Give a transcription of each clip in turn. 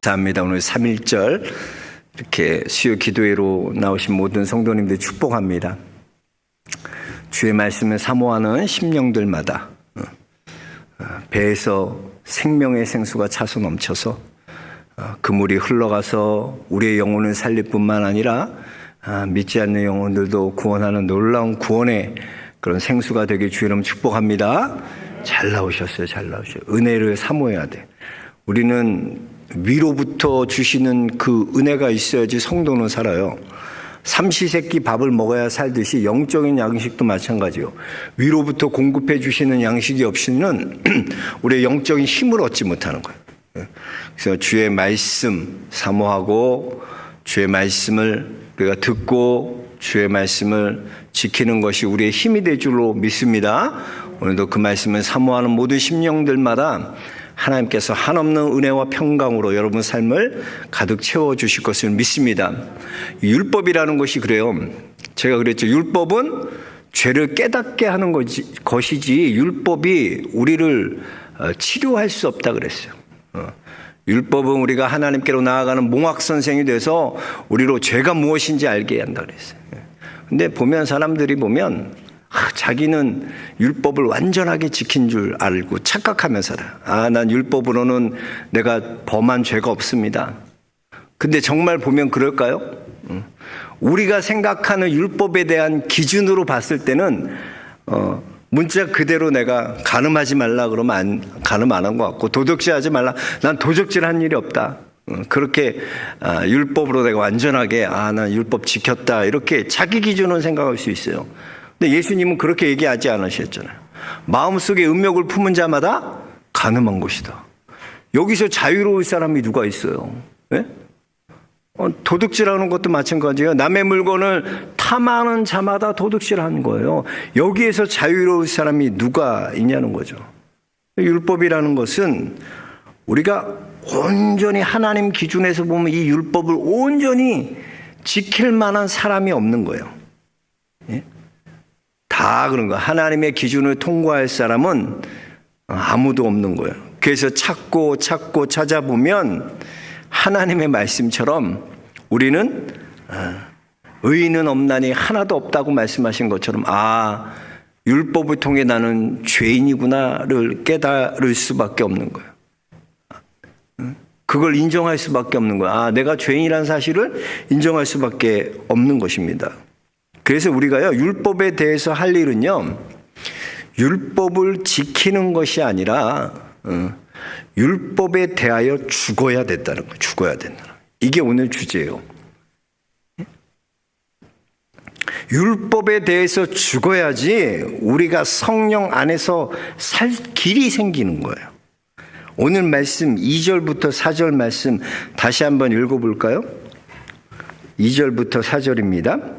감사합니다. 오늘 3.1절 이렇게 수요 기도회로 나오신 모든 성도님들 축복합니다. 주의 말씀을 사모하는 심령들마다 배에서 생명의 생수가 차서 넘쳐서 그 물이 흘러가서 우리의 영혼을 살릴 뿐만 아니라 믿지 않는 영혼들도 구원하는 놀라운 구원의 그런 생수가 되게 주의 이름 축복합니다. 잘 나오셨어요. 잘 나오셨어요. 은혜를 사모해야 돼. 우리는 위로부터 주시는 그 은혜가 있어야지 성도는 살아요. 삼시세끼 밥을 먹어야 살듯이 영적인 양식도 마찬가지요. 위로부터 공급해 주시는 양식이 없이는 우리의 영적인 힘을 얻지 못하는 거예요. 그래서 주의 말씀 사모하고 주의 말씀을 우리가 듣고 주의 말씀을 지키는 것이 우리의 힘이 될 줄로 믿습니다. 오늘도 그 말씀을 사모하는 모든 심령들마다 하나님께서 한없는 은혜와 평강으로 여러분 삶을 가득 채워주실 것을 믿습니다. 율법이라는 것이 그래요. 제가 그랬죠. 율법은 죄를 깨닫게 하는 것이지 율법이 우리를 치료할 수 없다 그랬어요. 율법은 우리가 하나님께로 나아가는 몽학선생이 돼서 우리로 죄가 무엇인지 알게 한다 그랬어요. 근데 보면 사람들이 보면 자기는 율법을 완전하게 지킨 줄 알고 착각하며 살아요. 난 율법으로는 내가 범한 죄가 없습니다. 근데 정말 보면 그럴까요? 우리가 생각하는 율법에 대한 기준으로 봤을 때는 문자 그대로 내가 간음하지 말라 그러면 간음 안 한 것 같고, 도둑질하지 말라, 난 도둑질한 일이 없다. 그렇게 율법으로 내가 완전하게 난 율법 지켰다 이렇게 자기 기준으로 생각할 수 있어요. 근데 예수님은 그렇게 얘기하지 않으셨잖아요. 마음속에 음욕을 품은 자마다 간음한 것이다. 여기서 자유로울 사람이 누가 있어요? 네? 도둑질하는 것도 마찬가지예요. 남의 물건을 탐하는 자마다 도둑질하는 거예요. 여기에서 자유로울 사람이 누가 있냐는 거죠. 율법이라는 것은 우리가 온전히 하나님 기준에서 보면 이 율법을 온전히 지킬 만한 사람이 없는 거예요. 예? 다 그런 거예요. 하나님의 기준을 통과할 사람은 아무도 없는 거예요. 그래서 찾고 찾아보면 하나님의 말씀처럼 우리는 의인은 없나니 하나도 없다고 말씀하신 것처럼 율법을 통해 나는 죄인이구나를 깨달을 수밖에 없는 거예요. 그걸 인정할 수밖에 없는 거예요. 내가 죄인이라는 사실을 인정할 수밖에 없는 것입니다. 그래서 우리가요, 율법에 대해서 할 일은요, 율법을 지키는 것이 아니라 율법에 대하여 죽어야 된다는 거예요. 죽어야 된다. 이게 오늘 주제예요. 율법에 대해서 죽어야지 우리가 성령 안에서 살 길이 생기는 거예요. 오늘 말씀 2절부터 4절 말씀 다시 한번 읽어볼까요? 2절부터 4절입니다.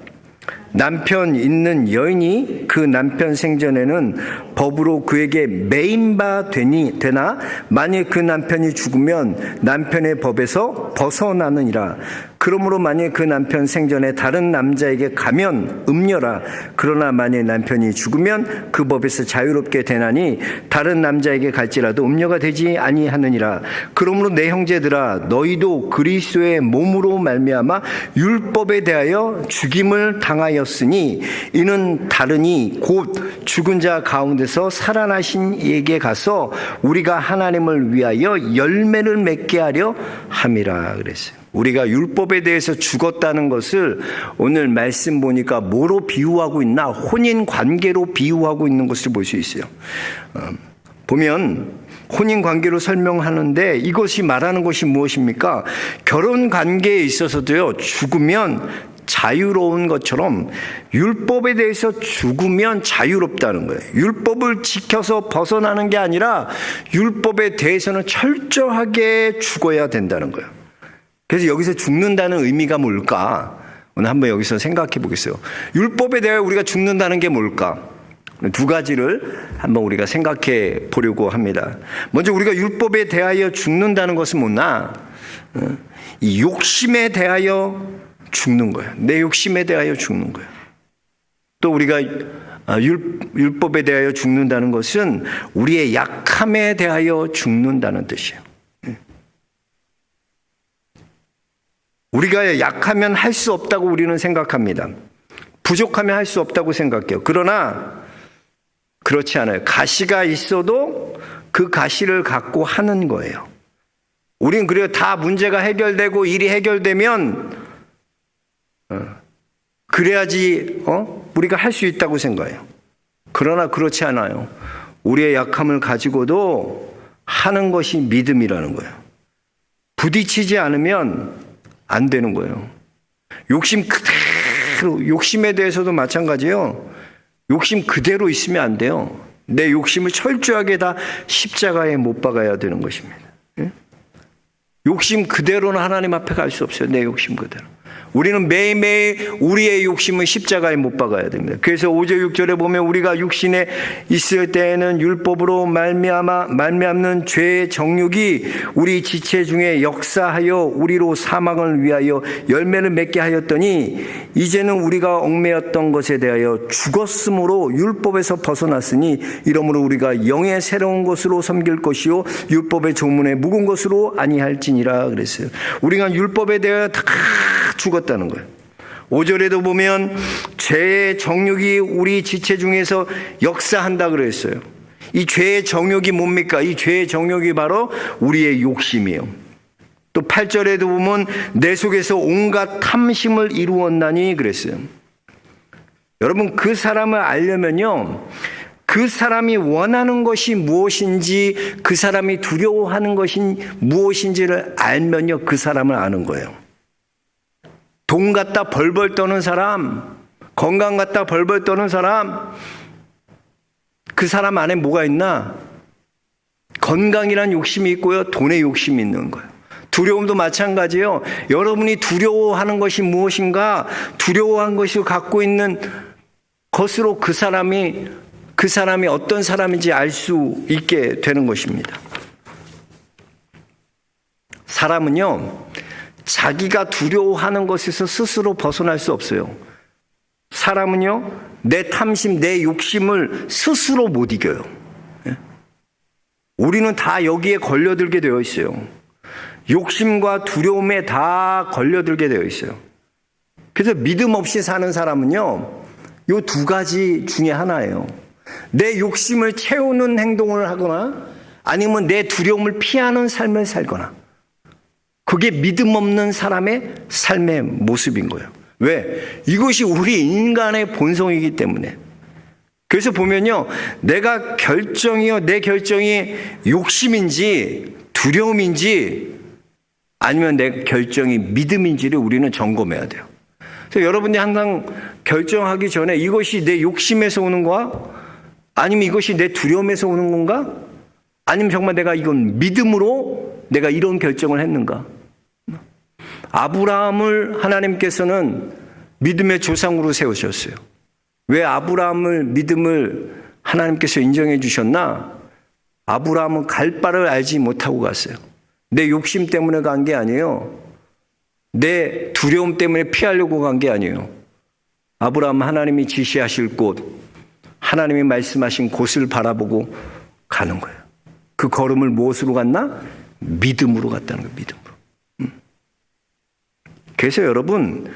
남편 있는 여인이 그 남편 생전에는 법으로 그에게 매인 바 되나 만일 그 남편이 죽으면 남편의 법에서 벗어나느니라. 그러므로 만일 그 남편 생전에 다른 남자에게 가면 음녀라. 그러나 만일 남편이 죽으면 그 법에서 자유롭게 되나니 다른 남자에게 갈지라도 음녀가 되지 아니하느니라. 그러므로 내 형제들아, 너희도 그리스도의 몸으로 말미암아 율법에 대하여 죽임을 당하였으니 이는 다르니 곧 죽은 자 가운데서 살아나신 이에게 가서 우리가 하나님을 위하여 열매를 맺게 하려 함이라 그랬어요. 우리가 율법에 대해서 죽었다는 것을 오늘 말씀 보니까 뭐로 비유하고 있나? 혼인 관계로 비유하고 있는 것을 볼 수 있어요. 보면 혼인 관계로 설명하는데 이것이 말하는 것이 무엇입니까? 결혼 관계에 있어서도요, 죽으면 자유로운 것처럼 율법에 대해서 죽으면 자유롭다는 거예요. 율법을 지켜서 벗어나는 게 아니라 율법에 대해서는 철저하게 죽어야 된다는 거예요. 그래서 여기서 죽는다는 의미가 뭘까? 오늘 한번 여기서 생각해 보겠어요. 율법에 대해 우리가 죽는다는 게 뭘까? 두 가지를 한번 우리가 생각해 보려고 합니다. 먼저 우리가 율법에 대하여 죽는다는 것은 뭐냐? 이 욕심에 대하여 죽는 거예요. 내 욕심에 대하여 죽는 거예요. 또 우리가 율법에 대하여 죽는다는 것은 우리의 약함에 대하여 죽는다는 뜻이에요. 우리가 약하면 할 수 없다고 우리는 생각합니다. 부족하면 할 수 없다고 생각해요. 그러나 그렇지 않아요. 가시가 있어도 그 가시를 갖고 하는 거예요. 우린 그래요. 다 문제가 해결되고 일이 해결되면 그래야지 우리가 할 수 있다고 생각해요. 그러나 그렇지 않아요. 우리의 약함을 가지고도 하는 것이 믿음이라는 거예요. 부딪히지 않으면 안 되는 거예요. 욕심 그대로, 욕심에 대해서도 마찬가지예요. 욕심 그대로 있으면 안 돼요. 내 욕심을 철저하게 다 십자가에 못 박아야 되는 것입니다. 예? 욕심 그대로는 하나님 앞에 갈 수 없어요. 내 욕심 그대로. 우리는 매일매일 우리의 욕심은 십자가에 못 박아야 됩니다. 그래서 5절 6절에 보면 우리가 육신에 있을 때에는 율법으로 말미암는 죄의 정욕이 우리 지체 중에 역사하여 우리로 사망을 위하여 열매를 맺게 하였더니 이제는 우리가 얽매였던 것에 대하여 죽었으므로 율법에서 벗어났으니 이러므로 우리가 영의 새로운 것으로 섬길 것이요 율법의 조문에 묵은 것으로 아니할지니라 그랬어요. 우리가 율법에 대하여 다 죽었다는 거예요. 5절에도 보면 죄의 정욕이 우리 지체 중에서 역사한다 그랬어요. 이 죄의 정욕이 뭡니까? 이 죄의 정욕이 바로 우리의 욕심이에요. 또 8절에도 보면 내 속에서 온갖 탐심을 이루었나니 그랬어요. 여러분 그 사람을 알려면요. 그 사람이 원하는 것이 무엇인지 그 사람이 두려워하는 것이 무엇인지를 알면요. 그 사람을 아는 거예요. 돈 갖다 벌벌 떠는 사람, 건강 갖다 벌벌 떠는 사람, 그 사람 안에 뭐가 있나? 건강이란 욕심이 있고요. 돈의 욕심이 있는 거예요. 두려움도 마찬가지예요. 여러분이 두려워하는 것이 무엇인가? 두려워한 것을 갖고 있는 것으로 그 사람이 어떤 사람인지 알 수 있게 되는 것입니다. 사람은요. 자기가 두려워하는 것에서 스스로 벗어날 수 없어요. 사람은요, 내 탐심, 내 욕심을 스스로 못 이겨요. 우리는 다 여기에 걸려들게 되어 있어요. 욕심과 두려움에 다 걸려들게 되어 있어요. 그래서 믿음 없이 사는 사람은요, 요 두 가지 중에 하나예요. 내 욕심을 채우는 행동을 하거나 아니면 내 두려움을 피하는 삶을 살거나 그게 믿음 없는 사람의 삶의 모습인 거예요. 왜? 이것이 우리 인간의 본성이기 때문에. 그래서 보면요. 내 결정이 욕심인지 두려움인지 아니면 내 결정이 믿음인지를 우리는 점검해야 돼요. 그래서 여러분이 항상 결정하기 전에 이것이 내 욕심에서 오는 거야? 아니면 이것이 내 두려움에서 오는 건가? 아니면 정말 내가 이건 믿음으로 내가 이런 결정을 했는가? 아브라함을 하나님께서는 믿음의 조상으로 세우셨어요. 왜 아브라함을 믿음을 하나님께서 인정해 주셨나? 아브라함은 갈 바를 알지 못하고 갔어요. 내 욕심 때문에 간 게 아니에요. 내 두려움 때문에 피하려고 간 게 아니에요. 아브라함은 하나님이 지시하실 곳, 하나님이 말씀하신 곳을 바라보고 가는 거예요. 그 걸음을 무엇으로 갔나? 믿음으로 갔다는 거예요. 믿음으로. 그래서 여러분,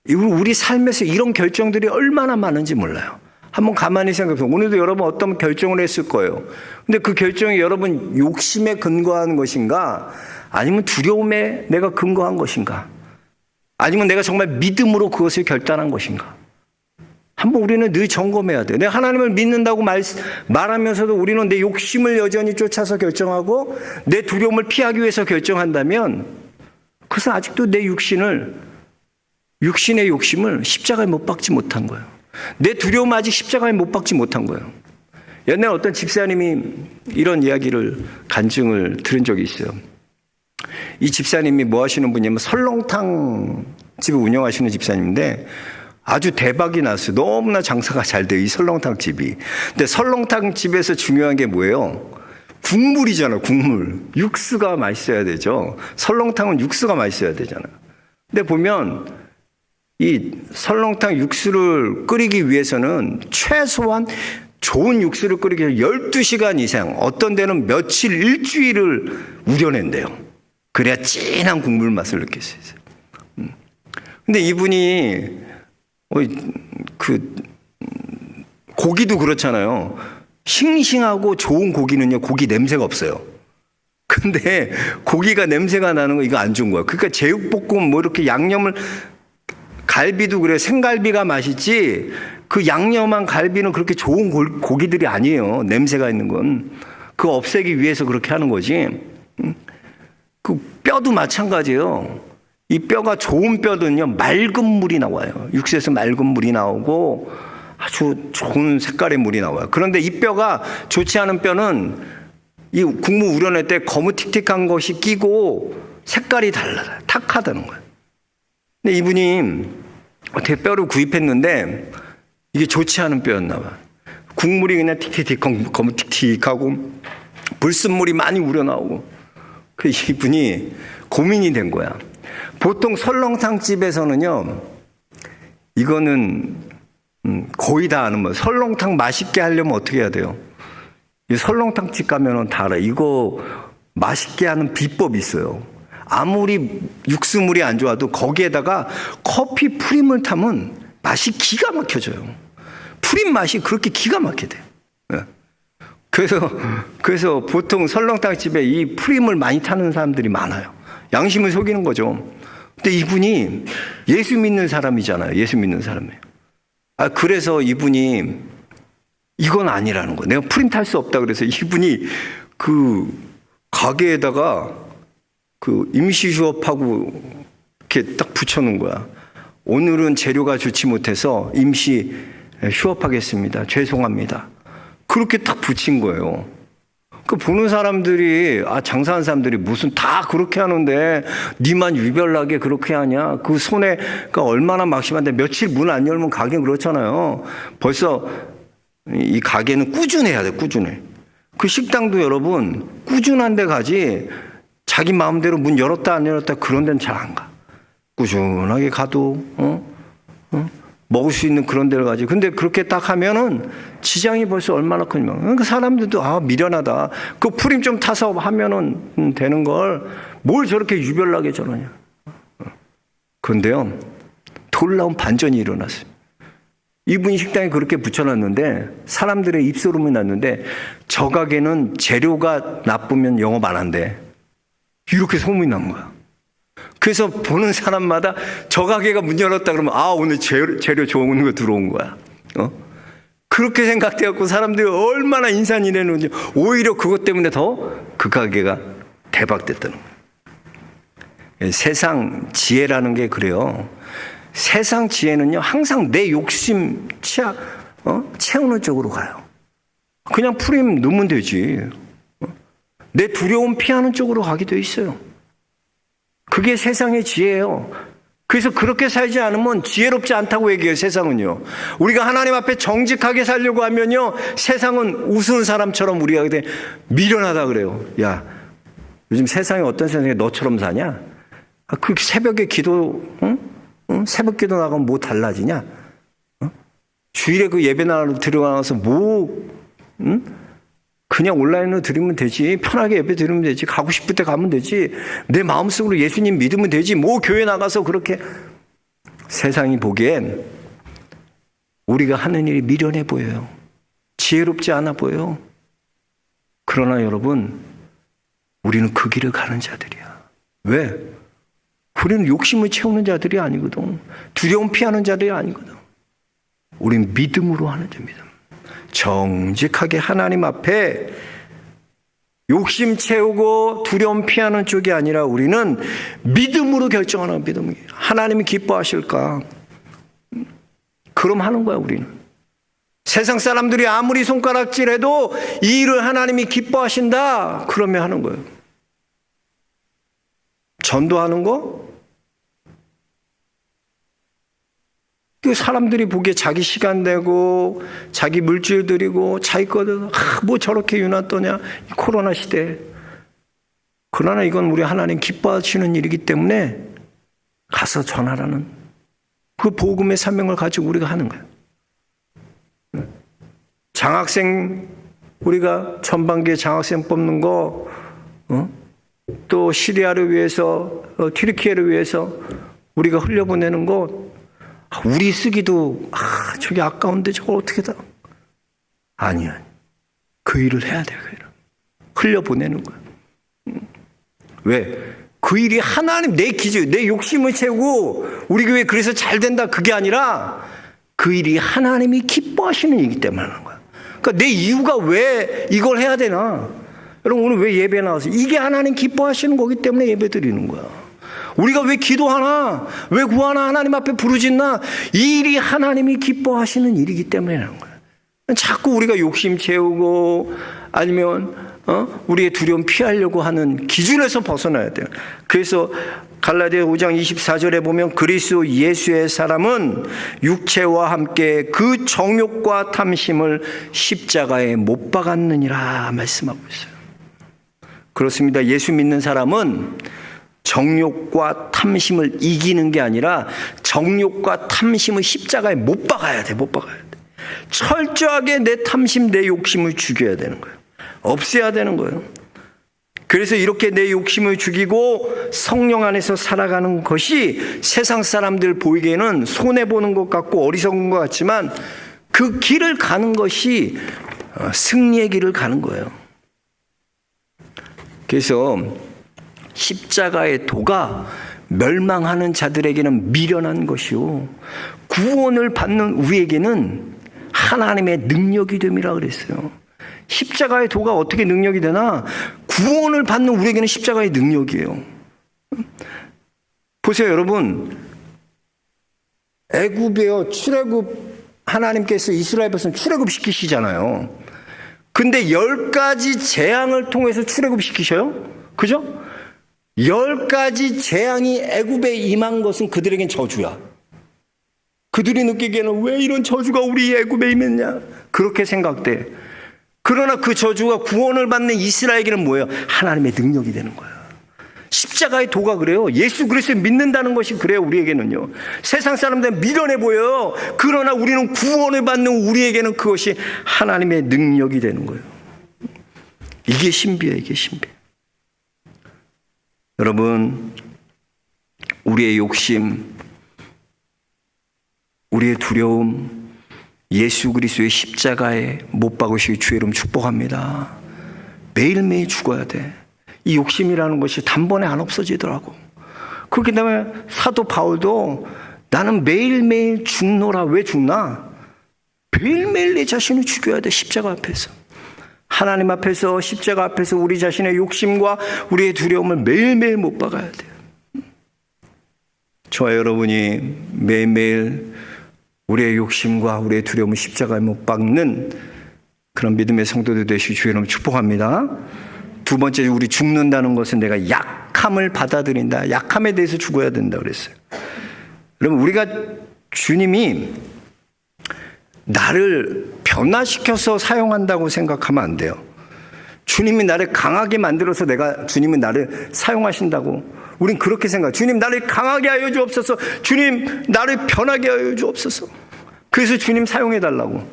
우리 삶에서 이런 결정들이 얼마나 많은지 몰라요. 한번 가만히 생각해보세요. 오늘도 여러분 어떤 결정을 했을 거예요. 근데 그 결정이 여러분 욕심에 근거한 것인가? 아니면 두려움에 내가 근거한 것인가? 아니면 내가 정말 믿음으로 그것을 결단한 것인가? 한번 우리는 늘 점검해야 돼요. 내가 하나님을 믿는다고 말하면서도 우리는 내 욕심을 여전히 쫓아서 결정하고 내 두려움을 피하기 위해서 결정한다면 그것은 아직도 내 육신의 욕심을 십자가에 못 박지 못한 거예요. 내 두려움을 아직 십자가에 못 박지 못한 거예요. 옛날에 어떤 집사님이 이런 이야기를 간증을 들은 적이 있어요. 이 집사님이 뭐 하시는 분이냐면 설렁탕 집을 운영하시는 집사님인데 아주 대박이 났어요. 너무나 장사가 잘 돼요. 이 설렁탕 집이. 근데 설렁탕 집에서 중요한 게 뭐예요? 국물이잖아, 국물. 육수가 맛있어야 되죠. 설렁탕은 육수가 맛있어야 되잖아. 근데 보면 이 설렁탕 육수를 끓이기 위해서는 최소한 좋은 육수를 끓이기 위해서 12시간 이상, 어떤 데는 며칠, 일주일을 우려낸대요. 그래야 진한 국물 맛을 느낄 수 있어요. 근데 이분이 고기도 그렇잖아요. 싱싱하고 좋은 고기는요, 고기 냄새가 없어요. 근데 고기가 냄새가 나는 거 이거 안 좋은 거야. 그러니까 제육볶음 뭐 이렇게 양념을, 갈비도 그래, 생갈비가 맛있지 그 양념한 갈비는 그렇게 좋은 고기들이 아니에요. 냄새가 있는 건. 그거 없애기 위해서 그렇게 하는 거지. 그 뼈도 마찬가지예요. 이 뼈가 좋은 뼈는요, 맑은 물이 나와요. 육수에서 맑은 물이 나오고 아주 좋은 색깔의 물이 나와요. 그런데 이 뼈가 좋지 않은 뼈는 이 국물 우려낼 때 거무틱틱한 것이 끼고 색깔이 달라요. 탁하다는 거예요. 근데 이분이 어떻게 뼈를 구입했는데 이게 좋지 않은 뼈였나 봐요. 국물이 그냥 틱틱틱 거무틱틱하고 불순물이 많이 우러나오고, 그래서 이분이 고민이 된 거야. 보통 설렁탕 집에서는요, 이거는 거의 다 아는 거예요. 설렁탕 맛있게 하려면 어떻게 해야 돼요? 이 설렁탕 집 가면은 다 알아. 이거 맛있게 하는 비법이 있어요. 아무리 육수물이 안 좋아도 거기에다가 커피 프림을 타면 맛이 기가 막혀져요. 프림 맛이 그렇게 기가 막히게 돼요. 그래서 보통 설렁탕 집에 이 프림을 많이 타는 사람들이 많아요. 양심을 속이는 거죠. 근데 이분이 예수 믿는 사람이잖아요. 예수 믿는 사람이에요. 그래서 이분이 이건 아니라는 거예요. 내가 프림 탈 수 없다 그래서 이분이 그 가게에다가 그 임시 휴업하고 이렇게 딱 붙여놓은 거야. 오늘은 재료가 좋지 못해서 임시 휴업하겠습니다. 죄송합니다. 그렇게 딱 붙인 거예요. 그 보는 사람들이, 장사하는 사람들이 무슨 다 그렇게 하는데 니만 유별나게 그렇게 하냐? 그 손해가 얼마나 막심한데 며칠 문 안 열면 가게는 그렇잖아요. 벌써 이 가게는 꾸준해야 돼, 꾸준해. 그 식당도 여러분 꾸준한 데 가지 자기 마음대로 문 열었다 안 열었다 그런 데는 잘 안 가. 꾸준하게 가도 먹을 수 있는 그런 데를 가지. 근데 그렇게 딱 하면은 지장이 벌써 얼마나 크냐면, 그러니까 사람들도 미련하다. 그 프림 좀 타서 하면은 되는 걸 뭘 저렇게 유별나게 저러냐. 그런데요, 놀라운 반전이 일어났어요. 이분이 식당에 그렇게 붙여놨는데 사람들의 입소름이 났는데 저 가게는 재료가 나쁘면 영업 안 한대. 이렇게 소문이 난 거야. 그래서 보는 사람마다 저 가게가 문 열었다 그러면 오늘 재료 좋은 거 들어온 거야. 그렇게 생각돼갖고 사람들이 얼마나 인산이 내는지 오히려 그것 때문에 더 그 가게가 대박됐다는 거예요. 세상 지혜라는 게 그래요. 세상 지혜는요, 항상 내 욕심 채우는 쪽으로 가요. 그냥 프림 넣으면 되지. 내 두려움 피하는 쪽으로 가게 돼 있어요. 그게 세상의 지혜예요. 그래서 그렇게 살지 않으면 지혜롭지 않다고 얘기해요, 세상은요. 우리가 하나님 앞에 정직하게 살려고 하면요, 세상은 우스운 사람처럼 우리가 그때 미련하다 그래요. 야, 요즘 세상에 어떤 세상에 너처럼 사냐? 그 새벽에 기도, 새벽 기도 나가면 뭐 달라지냐? 주일에 그 예배 나가러 들어가서 그냥 온라인으로 드리면 되지. 편하게 예배 드리면 되지. 가고 싶을 때 가면 되지. 내 마음속으로 예수님 믿으면 되지. 뭐 교회 나가서 그렇게. 세상이 보기엔 우리가 하는 일이 미련해 보여요. 지혜롭지 않아 보여요. 그러나 여러분, 우리는 그 길을 가는 자들이야. 왜? 우리는 욕심을 채우는 자들이 아니거든. 두려움 피하는 자들이 아니거든. 우린 믿음으로 하는 자입니다. 정직하게 하나님 앞에 욕심 채우고 두려움 피하는 쪽이 아니라 우리는 믿음으로 결정하는 믿음이에요. 하나님이 기뻐하실까? 그럼 하는 거야, 우리는. 세상 사람들이 아무리 손가락질해도 이 일을 하나님이 기뻐하신다. 그러면 하는 거예요. 전도하는 거? 그 사람들이 보기에 자기 시간 내고 자기 물질 들이고 자기 거들 뭐 저렇게 유난 떠냐, 이 코로나 시대에. 그러나 이건 우리 하나님 기뻐하시는 일이기 때문에 가서 전하라는 그 복음의 사명을 가지고 우리가 하는 거예요. 장학생, 우리가 전반기에 장학생 뽑는 거 또 시리아를 위해서, 튀르키예를 위해서 우리가 흘려보내는 것, 우리 쓰기도 저게 아까운데 저걸 어떻게 다. 아니야. 그 일을 해야 돼. 그 일을. 흘려보내는 거야. 왜? 그 일이 하나님, 내 기준, 내 욕심을 채우고 우리 교회 그래서 잘 된다, 그게 아니라 그 일이 하나님이 기뻐하시는 일이기 때문에 하는 거야. 그러니까 내 이유가 왜 이걸 해야 되나? 여러분, 오늘 왜 예배 나와서 이게 하나님 기뻐하시는 거기 때문에 예배 드리는 거야. 우리가 왜 기도하나, 왜 구하나, 하나님 앞에 부르짖나, 이 일이 하나님이 기뻐하시는 일이기 때문에 하는 거야. 자꾸 우리가 욕심 채우고 아니면 우리의 두려움 피하려고 하는 기준에서 벗어나야 돼요. 그래서 갈라디아 5장 24절에 보면 그리스도 예수의 사람은 육체와 함께 그 정욕과 탐심을 십자가에 못 박았느니라 말씀하고 있어요. 그렇습니다. 예수 믿는 사람은 정욕과 탐심을 이기는 게 아니라 정욕과 탐심을 십자가에 못 박아야 돼. 못 박아야 돼. 철저하게 내 탐심, 내 욕심을 죽여야 되는 거예요. 없애야 되는 거예요. 그래서 이렇게 내 욕심을 죽이고 성령 안에서 살아가는 것이 세상 사람들 보이기에는 손해보는 것 같고 어리석은 것 같지만 그 길을 가는 것이 승리의 길을 가는 거예요. 그래서 십자가의 도가 멸망하는 자들에게는 미련한 것이요 구원을 받는 우리에게는 하나님의 능력이 됨이라 그랬어요. 십자가의 도가 어떻게 능력이 되나? 구원을 받는 우리에게는 십자가의 능력이에요. 보세요, 여러분. 애굽에요, 출애굽 하나님께서 이스라엘 백성 출애굽 시키시잖아요. 근데 10가지 재앙을 통해서 출애굽 시키셔요? 그죠? 10가지 재앙이 애굽에 임한 것은 그들에겐 저주야. 그들이 느끼기에는 왜 이런 저주가 우리 애굽에 임했냐? 그렇게 생각돼. 그러나 그 저주가 구원을 받는 이스라엘에게는 뭐예요? 하나님의 능력이 되는 거예요. 십자가의 도가 그래요. 예수 그리스도를 믿는다는 것이 그래요. 우리에게는요. 세상 사람들은 미련해 보여요. 그러나 우리는 구원을 받는 우리에게는 그것이 하나님의 능력이 되는 거예요. 이게 신비예요. 이게 신비예요. 여러분, 우리의 욕심, 우리의 두려움, 예수 그리스도의 십자가에 못 박으시기 주의 이름 축복합니다. 매일매일 죽어야 돼. 이 욕심이라는 것이 단번에 안 없어지더라고. 그렇기 때문에 사도 바울도 나는 매일매일 죽노라. 왜 죽나? 매일매일 내 자신을 죽여야 돼. 십자가 앞에서. 하나님 앞에서, 십자가 앞에서 우리 자신의 욕심과 우리의 두려움을 매일매일 못 박아야 돼요. 저와 여러분이 매일매일 우리의 욕심과 우리의 두려움을 십자가에 못 박는 그런 믿음의 성도들 되시기 주의 이름으로 축복합니다. 두 번째, 우리 죽는다는 것은 내가 약함을 받아들인다. 약함에 대해서 죽어야 된다 그랬어요. 여러분, 우리가 주님이 나를 변화시켜서 사용한다고 생각하면 안 돼요. 주님이 나를 강하게 만들어서 주님이 나를 사용하신다고 우린 그렇게 생각해요. 주님 나를 강하게 하여 주옵소서. 주님 나를 변하게 하여 주옵소서. 그래서 주님 사용해 달라고.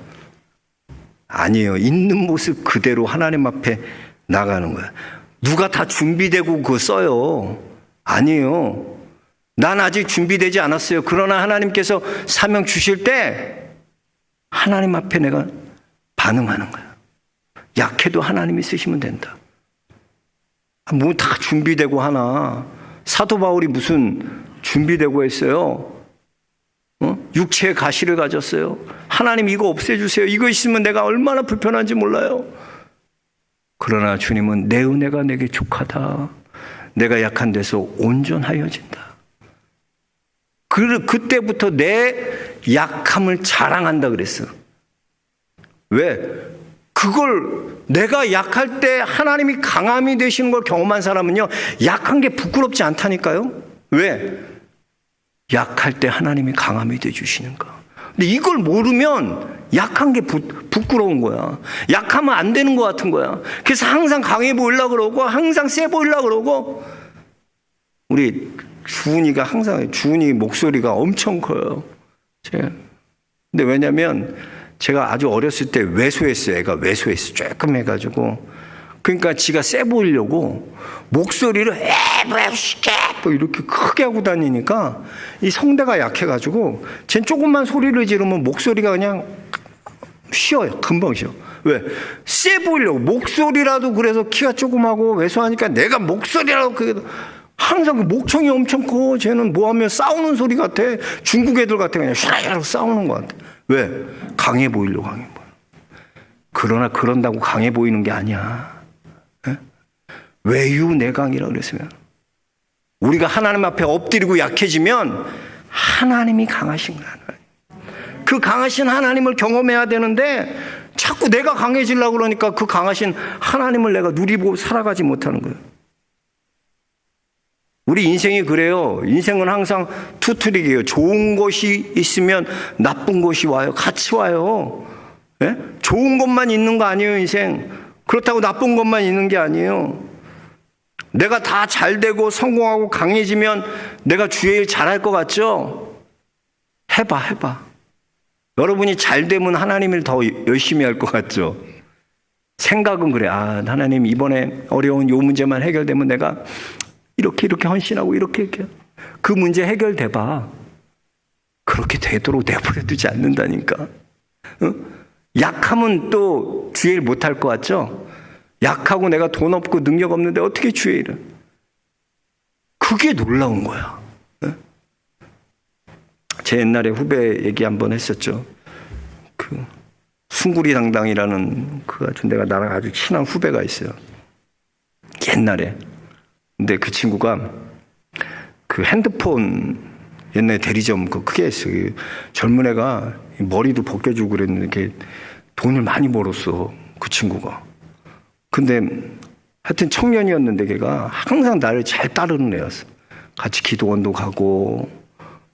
아니에요. 있는 모습 그대로 하나님 앞에 나가는 거야. 누가 다 준비되고 그거 써요. 아니에요. 난 아직 준비되지 않았어요. 그러나 하나님께서 사명 주실 때 하나님 앞에 내가 반응하는 거야. 약해도 하나님이 쓰시면 된다. 뭐 다 준비되고 하나. 사도 바울이 무슨 준비되고 했어요? 육체의 가시를 가졌어요. 하나님 이거 없애주세요. 이거 있으면 내가 얼마나 불편한지 몰라요. 그러나 주님은 내 은혜가 내게 족하다. 내가 약한 데서 온전하여진다. 그때부터 내 약함을 자랑한다 그랬어. 왜? 그걸 내가 약할 때 하나님이 강함이 되시는 걸 경험한 사람은요, 약한 게 부끄럽지 않다니까요. 왜? 약할 때 하나님이 강함이 되주시는가. 근데 이걸 모르면 약한 게 부끄러운 거야. 약하면 안 되는 것 같은 거야. 그래서 항상 강해 보이려고 그러고 항상 세 보이려고 그러고. 우리 주은이 목소리가 엄청 커요. 근데 왜냐면 제가 아주 어렸을 때 왜소했어요. 애가 왜소했어. 조금 해가지고. 그러니까 지가 세 보이려고 목소리를 뭐 이렇게 크게 하고 다니니까 이 성대가 약해가지고 쟨 조금만 소리를 지르면 목소리가 그냥 쉬어요. 금방 쉬어. 왜? 세 보이려고. 목소리라도 그래서 키가 조그마고 왜소하니까 내가 목소리라도 항상 그 목청이 엄청 커. 쟤는 뭐 하면 싸우는 소리 같아. 중국 애들 같아. 그냥 샤라샤라 싸우는 것 같아. 왜? 강해 보이려고 강해 보여. 그러나 그런다고 강해 보이는 게 아니야. 에? 외유내강이라고 그랬으면 우리가 하나님 앞에 엎드리고 약해지면 하나님이 강하신 거야. 그 강하신 하나님을 경험해야 되는데 자꾸 내가 강해지려고 그러니까 그 강하신 하나님을 내가 누리고 살아가지 못하는 거예요. 우리 인생이 그래요. 인생은 항상 투트릭이에요. 좋은 것이 있으면 나쁜 것이 와요. 같이 와요. 예? 좋은 것만 있는 거 아니에요, 인생. 그렇다고 나쁜 것만 있는 게 아니에요. 내가 다 잘 되고 성공하고 강해지면 내가 주의 일 잘할 것 같죠? 해봐. 여러분이 잘 되면 하나님을 더 열심히 할 것 같죠? 생각은 그래. 하나님 이번에 어려운 요 문제만 해결되면 내가 이렇게 헌신하고 이렇게 그 문제 해결돼봐. 그렇게 되도록 내버려 두지 않는다니까. 약하면 또 주의 일 못할 것 같죠? 약하고 내가 돈 없고 능력 없는데 어떻게 주의 일을? 그게 놀라운 거야. 제 옛날에 후배 얘기 한번 했었죠. 그 숭구리당당이라는 그 같은 내가 나랑 아주 친한 후배가 있어요. 옛날에. 근데 그 친구가 그 핸드폰 옛날에 대리점 크게 했어요. 젊은 애가 머리도 벗겨주고 그랬는데 이렇게 돈을 많이 벌었어. 그 친구가. 근데 하여튼 청년이었는데 걔가 항상 나를 잘 따르는 애였어. 같이 기도원도 가고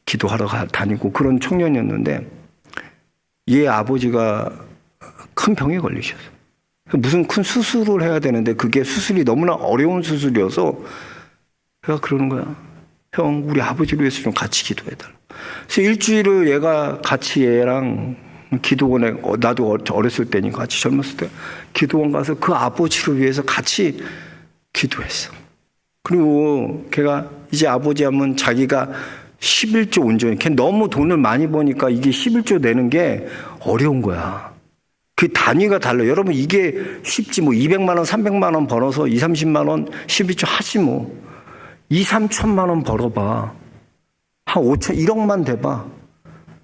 기도하러 다니고 그런 청년이었는데 얘 아버지가 큰 병에 걸리셨어. 무슨 큰 수술을 해야 되는데 그게 수술이 너무나 어려운 수술이어서 걔가 그러는 거야. 형, 우리 아버지를 위해서 좀 같이 기도해달라. 그래서 일주일을 얘가 같이 얘랑 기도원에, 나도 어렸을 때니까 같이 젊었을 때 기도원 가서 그 아버지를 위해서 같이 기도했어. 그리고 걔가 이제 아버지 하면 자기가 11조 온전히, 걔 너무 돈을 많이 버니까 이게 11조 내는 게 어려운 거야. 그 단위가 달라요. 여러분 이게 쉽지 뭐 200만 원, 300만 원 벌어서 2, 30만 원 12조 하지 뭐. 2, 3천만 원 벌어봐. 한 5천, 1억만 돼봐.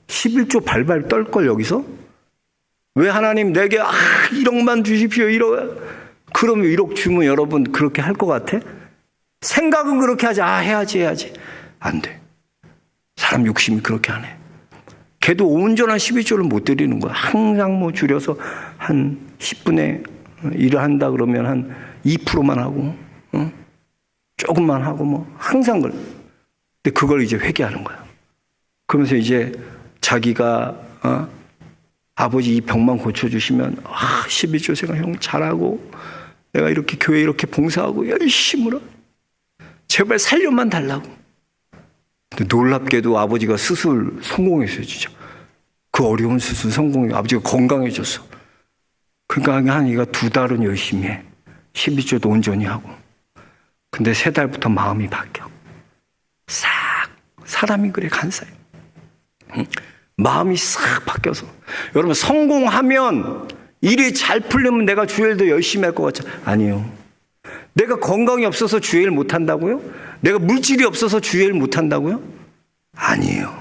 11조 발발 떨걸 여기서? 왜 하나님 내게 1억만 주십시오. 1억. 그러면 1억 주면 여러분 그렇게 할 것 같아? 생각은 그렇게 하지. 해야지. 안 돼. 사람 욕심이 그렇게 안 해. 걔도 온전한 12조를 못 드리는 거야. 항상 뭐 줄여서 한 10분의 일을 한다 그러면 한 2%만 하고, 조금만 하고 뭐 항상 그래. 근데 그걸 이제 회개하는 거야. 그러면서 이제 자기가 아버지 이 병만 고쳐주시면 12조 생각 형 잘하고 내가 이렇게 교회 이렇게 봉사하고 열심히 제발 살려만 달라고. 근데 놀랍게도 아버지가 수술 성공했어요. 진짜 그 어려운 수술 성공해. 아버지가 건강해졌어. 그러니까 한 이가 2달은 열심히 해. 12조도 온전히 하고. 근데 3달부터 마음이 바뀌어. 싹 사람이 그래 간사해. 마음이 싹 바뀌어서. 여러분 성공하면 일이 잘 풀리면 내가 주일도 열심히 할 것 같죠? 아니요. 내가 건강이 없어서 주일 못 한다고요? 내가 물질이 없어서 주일 못 한다고요? 아니에요.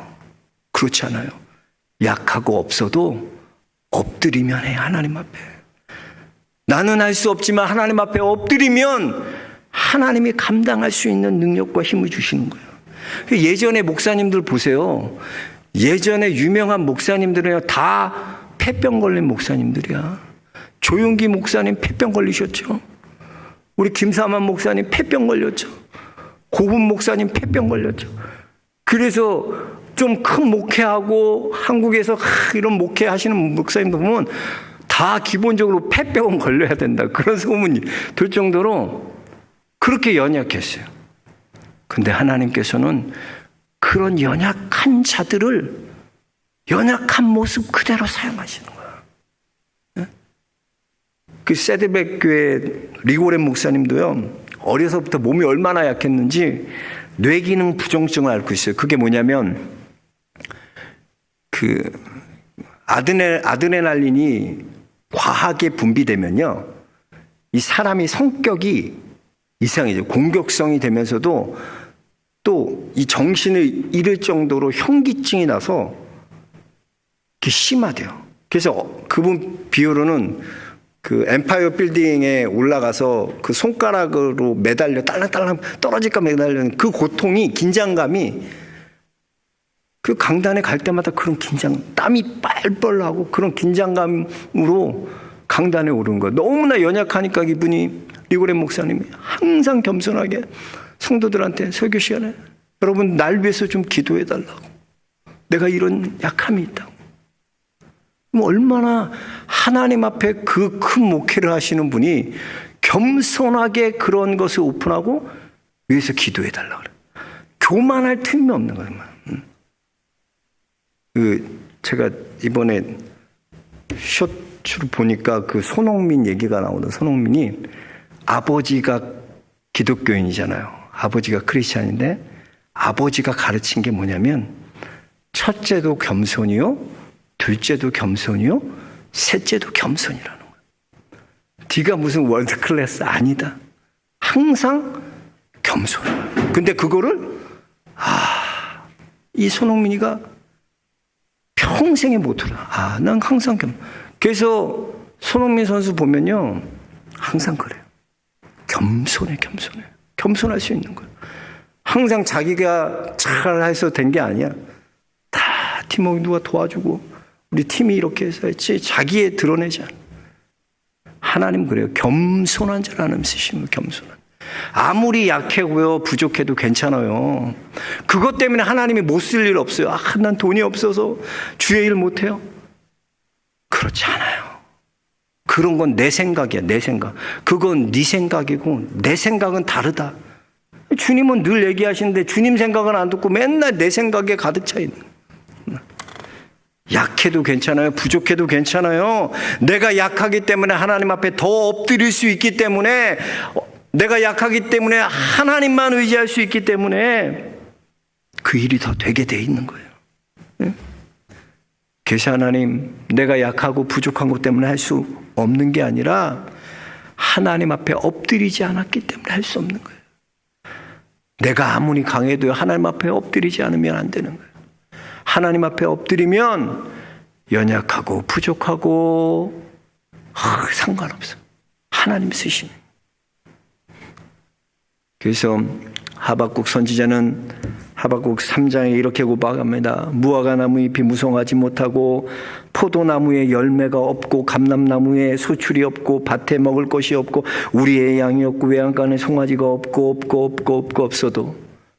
그렇지 않아요. 약하고 없어도 엎드리면 해. 하나님 앞에. 나는 할 수 없지만 하나님 앞에 엎드리면 하나님이 감당할 수 있는 능력과 힘을 주시는 거예요. 예전에 목사님들 보세요. 예전에 유명한 목사님들은 다 폐병 걸린 목사님들이야. 조용기 목사님 폐병 걸리셨죠. 우리 김사만 목사님 폐병 걸렸죠. 고훈 목사님 폐병 걸렸죠. 그래서 좀 큰 목회하고 한국에서 이런 목회하시는 목사님들 보면 다 기본적으로 폐병은 걸려야 된다. 그런 소문이 들 정도로 그렇게 연약했어요. 근데 하나님께서는 그런 연약한 자들을 연약한 모습 그대로 사용하시는 거야. 그 세드백 교회 리고렌 목사님도요, 어려서부터 몸이 얼마나 약했는지 뇌기능 부종증을 앓고 있어요. 그게 뭐냐면 그 아드레날린이 과하게 분비되면요, 이 사람이 성격이 이상해져요. 공격성이 되면서도 또 이 정신을 잃을 정도로 현기증이 나서 심하대요. 그래서 그분 비유로는 그 엠파이어 빌딩에 올라가서 그 손가락으로 매달려 딸랑딸랑 떨어질까 매달리는 그 고통이, 긴장감이, 그 강단에 갈 때마다 그런 땀이 뻘뻘 나고 그런 긴장감으로 강단에 오른 거예요. 너무나 연약하니까 이분이, 리고렌 목사님이 항상 겸손하게 성도들한테 설교 시간에 여러분 날 위해서 좀 기도해 달라고, 내가 이런 약함이 있다고. 얼마나 하나님 앞에 그 큰 목회를 하시는 분이 겸손하게 그런 것을 오픈하고 위해서 기도해 달라고 그래요. 교만할 틈이 없는 거예요. 제가 이번에 쇼츠로 보니까 그 손흥민 얘기가 나오는, 손흥민이 아버지가 기독교인이잖아요. 아버지가 크리스찬인데 아버지가 가르친 게 뭐냐면 첫째도 겸손이요, 둘째도 겸손이요, 셋째도 겸손이라는 거예요. 네가 무슨 월드 클래스 아니다. 항상 겸손해요. 근데 그거를 이 손흥민이가 평생에 못 들어. 난 항상 그래서 손흥민 선수 보면요, 항상 그래요. 겸손해. 겸손할 수 있는 거예요. 항상 자기가 잘해서 된 게 아니야. 다 팀워크 누가 도와주고 우리 팀이 이렇게 해서 했지, 자기에 드러내지 않아. 하나님 그래요. 겸손한 자를 하나님 쓰시는 거예요. 겸손한. 아무리 약하고요, 부족해도 괜찮아요. 그것 때문에 하나님이 못 쓸 일 없어요. 난 돈이 없어서 주의 일 못해요. 그렇지 않아요. 그런 건 내 생각이야, 내 생각. 그건 네 생각이고 내 생각은 다르다. 주님은 늘 얘기하시는데 주님 생각은 안 듣고 맨날 내 생각에 가득 차 있는 거예요. 약해도 괜찮아요. 부족해도 괜찮아요. 내가 약하기 때문에 하나님 앞에 더 엎드릴 수 있기 때문에, 내가 약하기 때문에 하나님만 의지할 수 있기 때문에 그 일이 더 되게 돼 있는 거예요. 그래서 하나님, 내가 약하고 부족한 것 때문에 할 수 없는 게 아니라 하나님 앞에 엎드리지 않았기 때문에 할 수 없는 거예요. 내가 아무리 강해도 하나님 앞에 엎드리지 않으면 안 되는 거예요. 하나님 앞에 엎드리면 연약하고 부족하고 상관없어. 하나님 쓰시는. 그래서 하박국 선지자는 하박국 3장에 이렇게 고백합니다. 무화과 나무 잎이 무성하지 못하고 포도나무에 열매가 없고 감람나무에 소출이 없고 밭에 먹을 것이 없고 우리의 양이 없고 외양간에 송아지가 없어도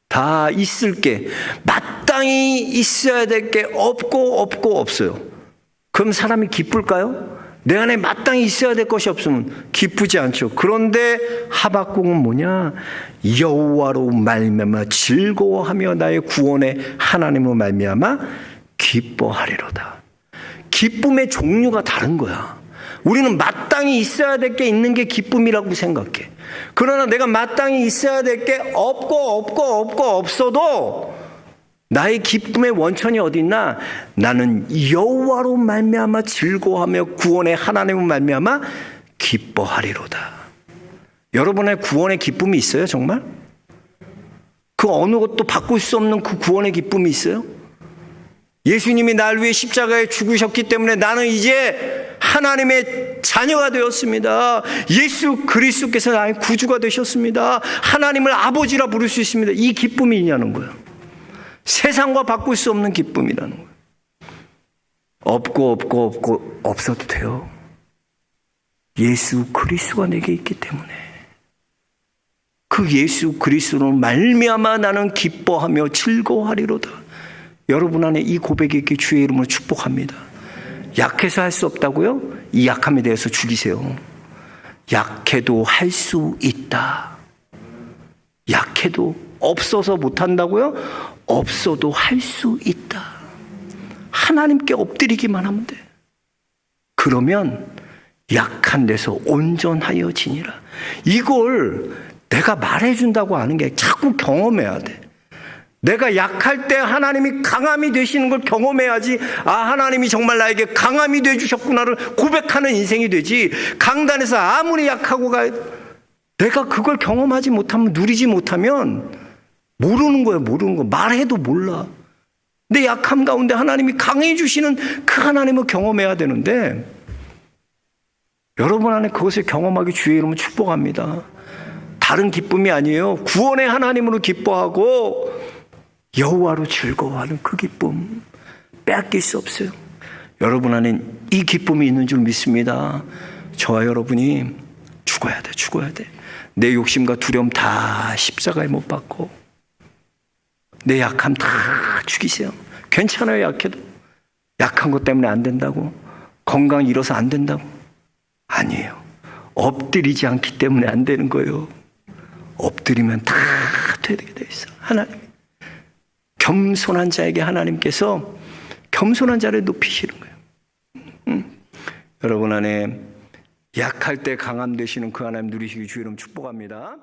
다 있을 게, 마땅히 있어야 될 게 없어요. 그럼 사람이 기쁠까요? 내 안에 마땅히 있어야 될 것이 없으면 기쁘지 않죠. 그런데 하박국은 뭐냐? 여호와로 말미암아 즐거워하며 나의 구원의 하나님으로 말미암아 기뻐하리로다. 기쁨의 종류가 다른 거야. 우리는 마땅히 있어야 될 게 있는 게 기쁨이라고 생각해. 그러나 내가 마땅히 있어야 될 게 없어도 나의 기쁨의 원천이 어디 있나? 나는 여호와로 말미암아 즐거워하며 구원의 하나님으로 말미암아 기뻐하리로다. 여러분의 구원의 기쁨이 있어요, 정말? 그 어느 것도 바꿀 수 없는 그 구원의 기쁨이 있어요? 예수님이 날 위해 십자가에 죽으셨기 때문에 나는 이제 하나님의 자녀가 되었습니다. 예수 그리스도께서 나의 구주가 되셨습니다. 하나님을 아버지라 부를 수 있습니다. 이 기쁨이 있냐는 거예요. 세상과 바꿀 수 없는 기쁨이라는 거예요. 없어도 돼요. 예수 그리스도가 내게 있기 때문에, 그 예수 그리스도로 말미암아 나는 기뻐하며 즐거워하리로다. 여러분 안에 이 고백이 있게 주의 이름으로 축복합니다. 약해서 할 수 없다고요? 이 약함에 대해서 죽이세요. 약해도 할 수 있다. 약해도, 없어서 못한다고요? 없어도 할 수 있다. 하나님께 엎드리기만 하면 돼. 그러면 약한 데서 온전하여 지니라. 이걸 내가 말해준다고 하는 게 자꾸 경험해야 돼. 내가 약할 때 하나님이 강함이 되시는 걸 경험해야지, 아, 하나님이 정말 나에게 강함이 되주셨구나를 고백하는 인생이 되지. 강단에서 아무리 약하고 내가 그걸 경험하지 못하면, 누리지 못하면 모르는 거예요. 모르는 거. 말해도 몰라. 내 약함 가운데 하나님이 강해 주시는 그 하나님을 경험해야 되는데, 여러분 안에 그것을 경험하기 주의 이름으로 축복합니다. 다른 기쁨이 아니에요. 구원의 하나님으로 기뻐하고 여호와로 즐거워하는 그 기쁨, 빼앗길 수 없어요. 여러분 안에 이 기쁨이 있는 줄 믿습니다. 저와 여러분이 죽어야 돼. 죽어야 돼. 내 욕심과 두려움 다 십자가에 못 박고 내 약함 다 죽이세요. 괜찮아요. 약해도. 약한 것 때문에 안 된다고, 건강 잃어서 안 된다고. 아니에요. 엎드리지 않기 때문에 안 되는 거예요. 엎드리면 다 되게 돼 있어. 하나님, 겸손한 자에게 하나님께서 겸손한 자를 높이시는 거예요. 여러분 안에 약할 때 강함 되시는 그 하나님 누리시기 주의 이름 축복합니다.